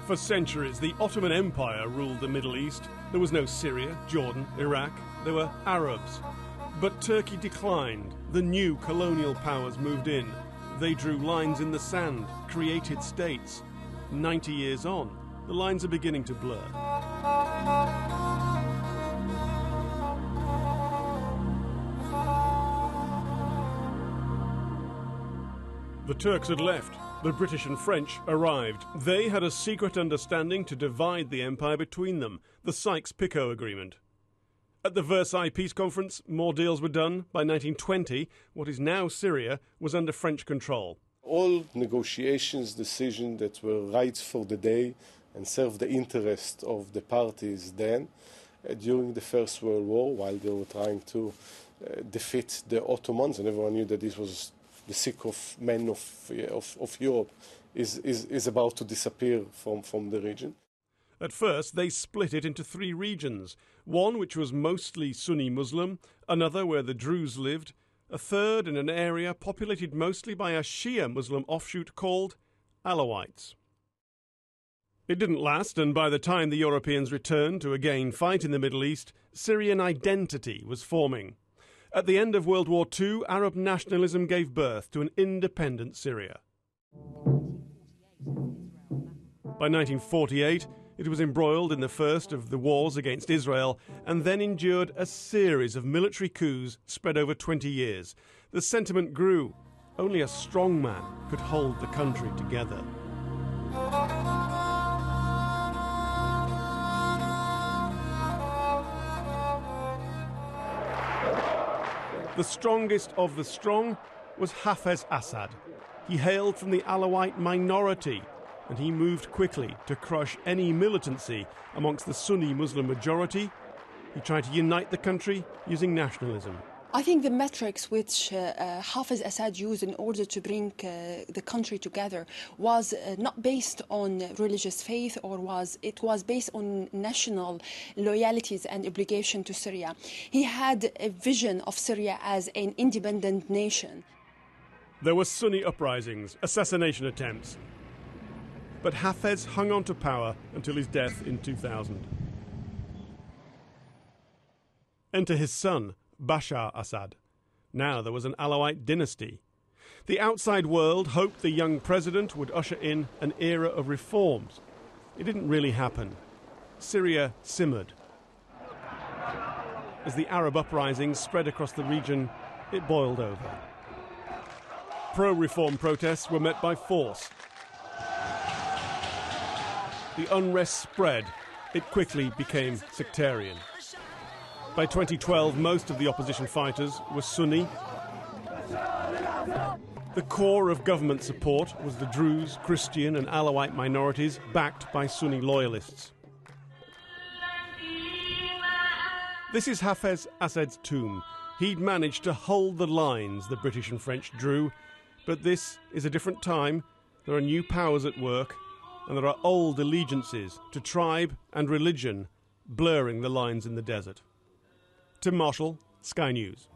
For centuries, the Ottoman Empire ruled the Middle East. There was no Syria, Jordan, Iraq. There were Arabs. But Turkey declined. The new colonial powers moved in. They drew lines in the sand, created states. 90 years on, the lines are beginning to blur. The Turks had left. The British and French arrived. They had a secret understanding to divide the empire between them, the Sykes-Picot Agreement. At the Versailles Peace Conference, more deals were done. By 1920, what is now Syria was under French control. All negotiations, decisions that were right for the day and served the interest of the parties then, during the First World War, while they were trying to defeat the Ottomans, and everyone knew that this was the sick of men of Europe, is about to disappear from the region. At first, they split it into three regions. One which was mostly Sunni Muslim, another where the Druze lived, a third in an area populated mostly by a Shia Muslim offshoot called Alawites. It didn't last, and by the time the Europeans returned to again fight in the Middle East, Syrian identity was forming. At the end of World War II, Arab nationalism gave birth to an independent Syria. By 1948, it was embroiled in the first of the wars against Israel and then endured a series of military coups spread over 20 years. The sentiment grew. Only a strong man could hold the country together. The strongest of the strong was Hafez Assad. He hailed from the Alawite minority, and he moved quickly to crush any militancy amongst the Sunni Muslim majority. He tried to unite the country using nationalism. I think the metrics which Hafez Assad used in order to bring the country together was not based on religious faith, it was based on national loyalties and obligation to Syria. He had a vision of Syria as an independent nation. There were Sunni uprisings, assassination attempts. But Hafez hung on to power until his death in 2000. Enter his son, Bashar Assad. Now there was an Alawite dynasty. The outside world hoped the young president would usher in an era of reforms. It didn't really happen. Syria simmered. As the Arab uprisings spread across the region, it boiled over. Pro-reform protests were met by force. The unrest spread. It quickly became sectarian. By 2012, most of the opposition fighters were Sunni. The core of government support was the Druze, Christian and Alawite minorities, backed by Sunni loyalists. This is Hafez Assad's tomb. He'd managed to hold the lines the British and French drew, but this is a different time. There are new powers at work, and there are old allegiances to tribe and religion blurring the lines in the desert. Tim Marshall, Sky News.